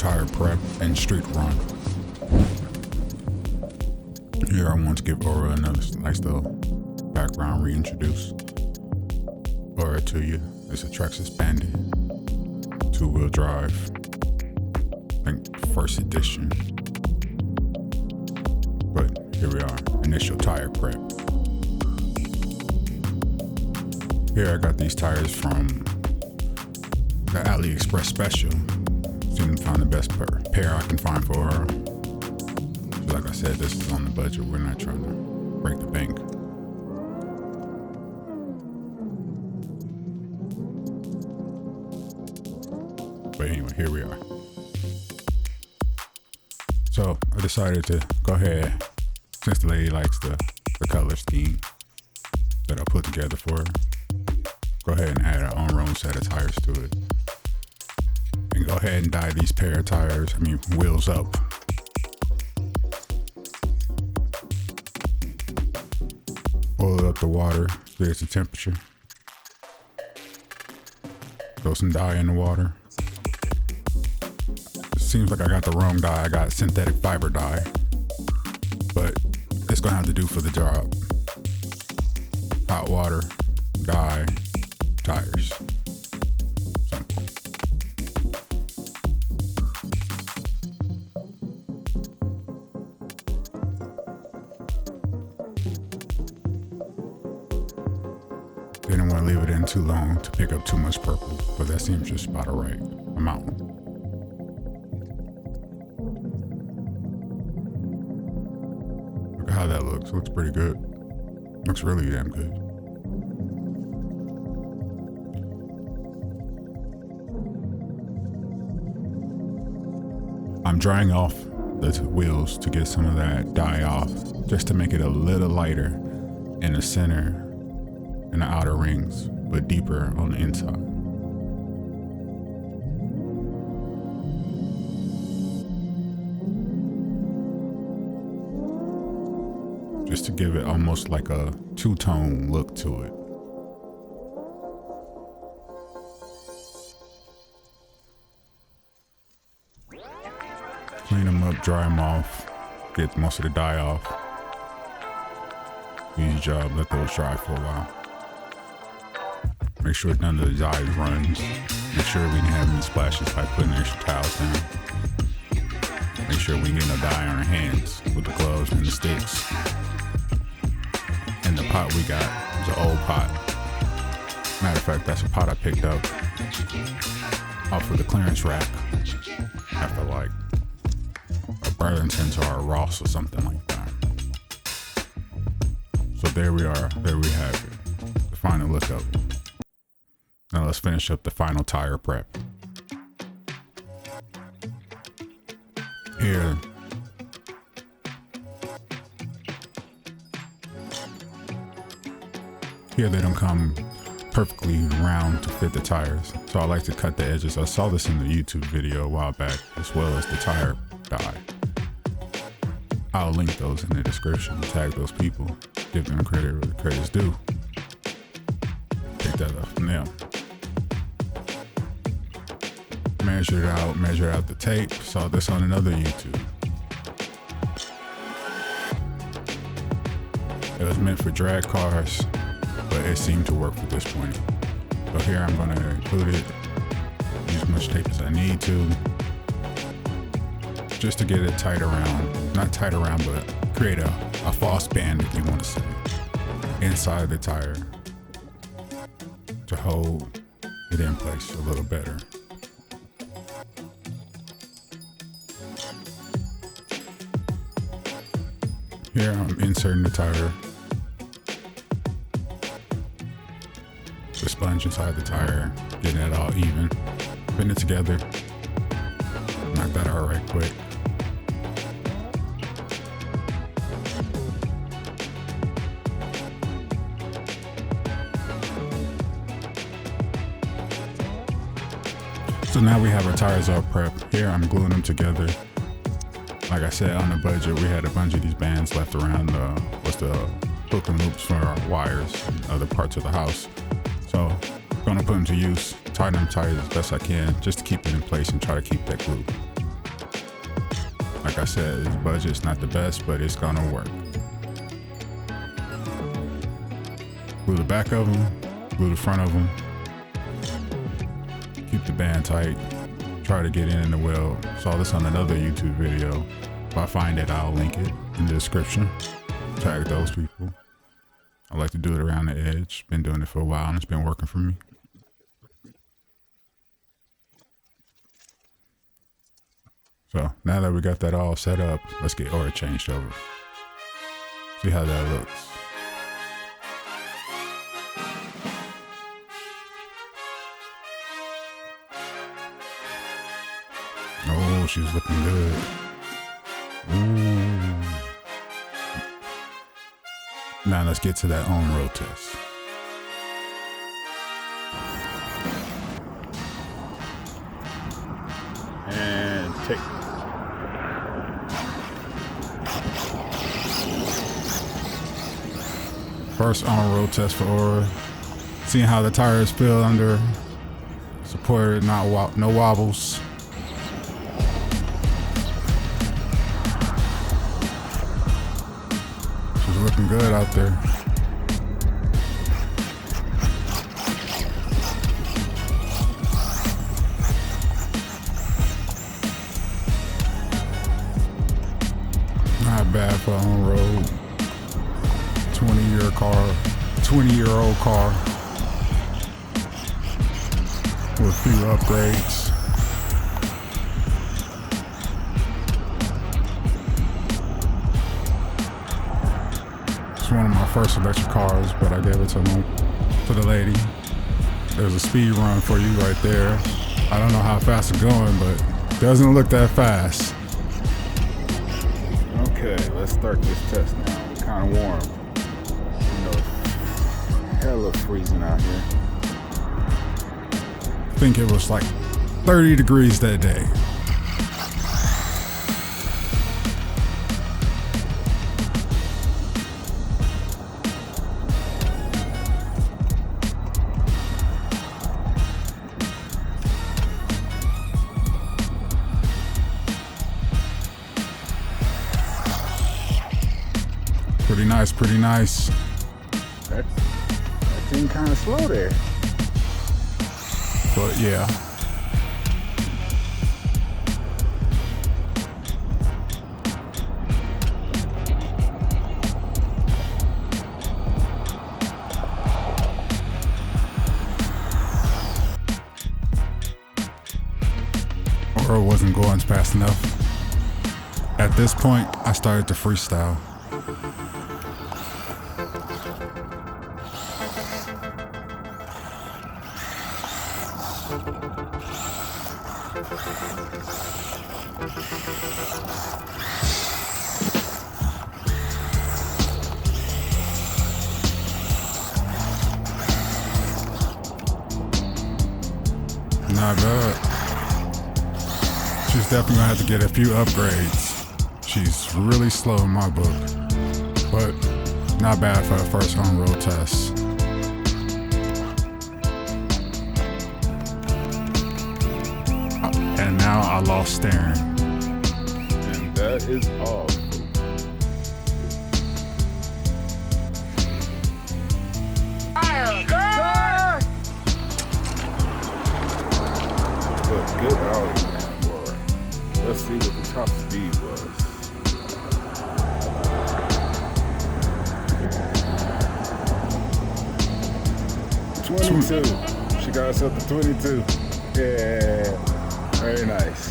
tire prep and street run. Here I want to give Aura another nice little background reintroduce. Aura to you is a Traxxas Bandit, 2-wheel drive, I think first edition. But here we are, initial tire prep. Here I got these tires from the AliExpress special. Soon to find the best pair I can find for her. Like I said, this is on the budget. We're not trying to break the bank. But anyway, here we are. So I decided to go ahead, since the lady likes the color scheme that I put together for her, go ahead and add our own set of tires to it. And go ahead and dye these pair of wheels up. Boil up the water, raise the temperature. Throw some dye in the water. Seems like I got the wrong dye. I got synthetic fiber dye, but it's gonna have to do for the job. Hot water, dye, tires. Simple. Didn't want to leave it in too long to pick up too much purple, but that seems just about the right amount. Look at how that looks. Looks pretty good. Looks really damn good. I'm drying off the wheels to get some of that dye off, just to make it a little lighter in the center and the outer rings, but deeper on the inside. Just to give it almost like a two-tone look to it. Clean them up, dry them off, get most of the dye off. Easy job, let those dry for a while. Make sure none of the dye runs. Make sure we didn't have any splashes by putting extra towels down. Make sure we get no dye on our hands with the gloves and the sticks. And the pot we got is an old pot. Matter of fact, that's a pot I picked up off of the clearance rack after like a Burlington's or a Ross or something like that. So there we are, there we have it, the final look of it. Now let's finish up the final tire prep. Here, they don't come perfectly round to fit the tires, so I like to cut the edges. I saw this in the YouTube video a while back, as well as the tire dye. I'll link those in the description, tag those people, give them credit where the credit's due. Pick that up from them. Measure out the tape. Saw this on another YouTube. It was meant for drag cars, but it seemed to work for this point. So here I'm gonna include it, use as much tape as I need to, just to get it tight around, not tight around, but create a false band, if you want to say, inside the tire to hold it in place a little better. Here I'm inserting the tire, the sponge inside the tire, getting it all even, putting it together, knock that out right quick. So now we have our tires all prepped. Here I'm gluing them together. Like I said, on the budget, we had a bunch of these bands left around the hook and loops for our wires and other parts of the house. So I'm gonna put them to use, tighten them tires as best I can, just to keep it in place and try to keep that glue. Like I said, this budget's not the best, but it's gonna work. Glue the back of them, glue the front of them. Keep the band tight. Try to get in the weld. Saw this on another YouTube video. If I find it, I'll link it in the description. Tag those people. I like to do it around the edge. Been doing it for a while and it's been working for me. So now that we got that all set up, let's get Aura changed over. See how that looks. Oh, she's looking good. Ooh. Now let's get to that on-road test. And take. First on-road test for Aura. Seeing how the tires feel under supported, no wobbles. She's looking good out there. Not bad for on-road. 20-year-old car with a few upgrades. It's one of my first electric cars, but I gave it to the lady. There's a speed run for you right there. I don't know how fast it's going, but it doesn't look that fast. Okay, let's start this test now. It's kind of warm. Hella freezing out here. I think it was like 30 degrees that day. Pretty nice, pretty nice. That seemed kind of slow there. But yeah. Or it wasn't going fast enough. At this point, I started to freestyle. Not bad. She's definitely gonna have to get a few upgrades. She's really slow in my book, but not bad for the first on-road test. And now I lost steering. And that is all. Look good out, boy. Let's see what the top speed was. She got herself to 22. Yeah, very nice.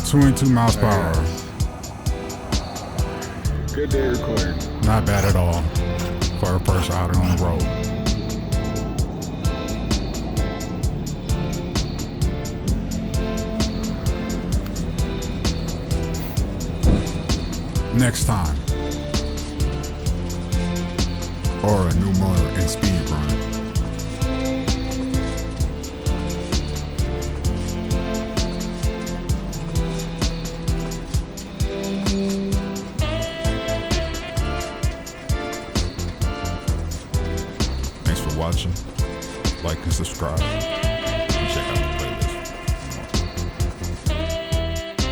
22 miles per hour. Nice. Good day recording. Not bad at all for a first outing on the road. Next time, or a new motor and speed run. Thanks for watching. Like and subscribe.